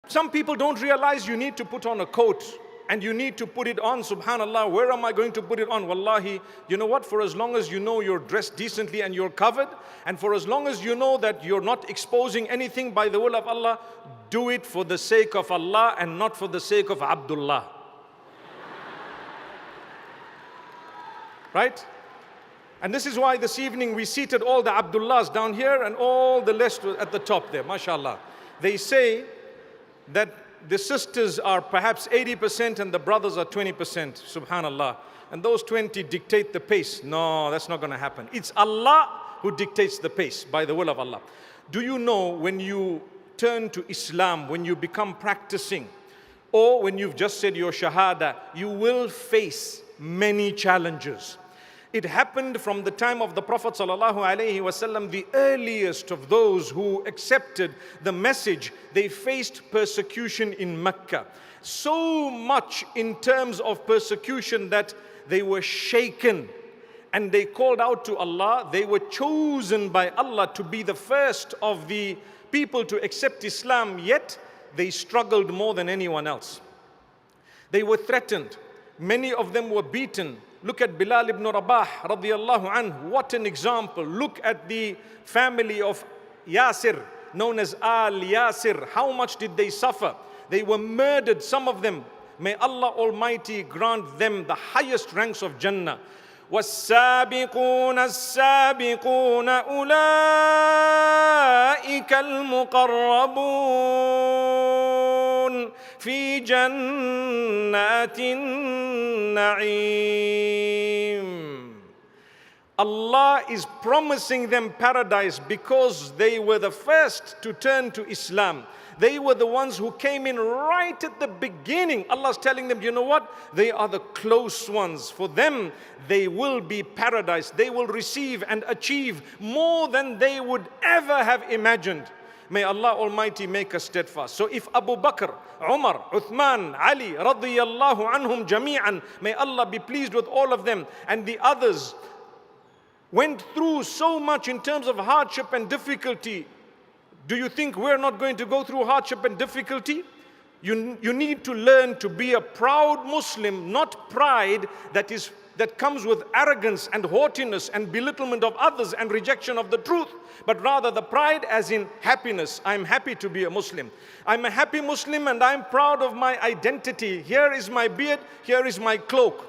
Some people don't realize you need to put on a coat and you need to put it on. Subhanallah, where am I going to put it on? Wallahi, you know what? For as long as you know you're dressed decently and you're covered, and for as long as you know that you're not exposing anything by the will of Allah, do it for the sake of Allah and not for the sake of Abdullah. Right? And this is why this evening we seated all the Abdullahs down here and all the rest at the top there, mashallah. They say that the sisters are perhaps 80% and the brothers are 20%, subhanallah. And those 20 dictate the pace. No, that's not going to happen. It's Allah who dictates the pace by the will of Allah. Do you know when you turn to Islam, when you become practicing, or when you've just said your shahada, you will face many challenges. It happened from the time of the Prophet ﷺ, the earliest of those who accepted the message. They faced persecution in Mecca. So much in terms of persecution that they were shaken and they called out to Allah. They were chosen by Allah to be the first of the people to accept Islam, yet they struggled more than anyone else. They were threatened. Many of them were beaten. Look at Bilal ibn Rabah radiyallahu anhu. What an example. Look at the family of Yasir, known as Al Yasir. How much did they suffer? They were murdered, some of them. May Allah Almighty grant them the highest ranks of Jannah. وَالسَّابِقُونَ السَّابِقُونَ أُولَئِكَ الْمُقَرَّبُونَ فِي جَنَّاتِ النَّعِيمِ. Allah is promising them paradise because they were the first to turn to Islam. They were the ones who came in right at the beginning. Allah's telling them, you know what? They are the close ones. For them, they will be paradise. They will receive and achieve more than they would ever have imagined. May Allah Almighty make us steadfast. So if Abu Bakr, Umar, Uthman, Ali, radiyallahu anhum jami'an, may Allah be pleased with all of them, and the others went through so much in terms of hardship and difficulty, do you think we're not going to go through hardship and difficulty? You need to learn to be a proud Muslim, not pride that comes with arrogance and haughtiness and belittlement of others and rejection of the truth, but rather the pride as in happiness. I'm happy to be a Muslim. I'm a happy Muslim and I'm proud of my identity. Here is my beard, here is my cloak.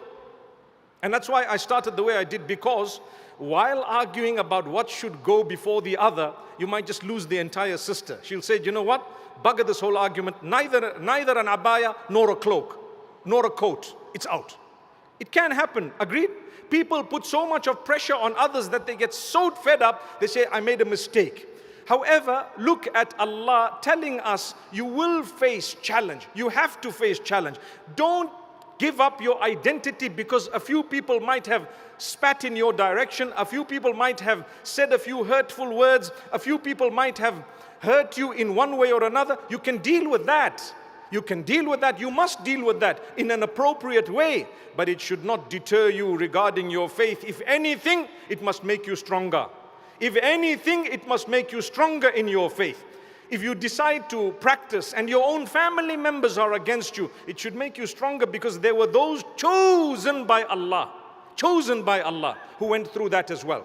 And that's why I started the way I did, because while arguing about what should go before the other, you might just lose the entire sister. She'll say, you know what? Bugger this whole argument. Neither an abaya nor a cloak, nor a coat. It's out. It can happen. Agreed? People put so much of pressure on others that they get so fed up, they say, I made a mistake. However, look at Allah telling us you will face challenge. You have to face challenge. Don't give up your identity because a few people might have spat in your direction, a few people might have said a few hurtful words, a few people might have hurt you in one way or another. You can deal with that. You can deal with that. You must deal with that in an appropriate way. But it should not deter you regarding your faith. If anything, it must make you stronger. If anything, it must make you stronger in your faith. If you decide to practice and your own family members are against you, it should make you stronger, because there were those chosen by Allah who went through that as well.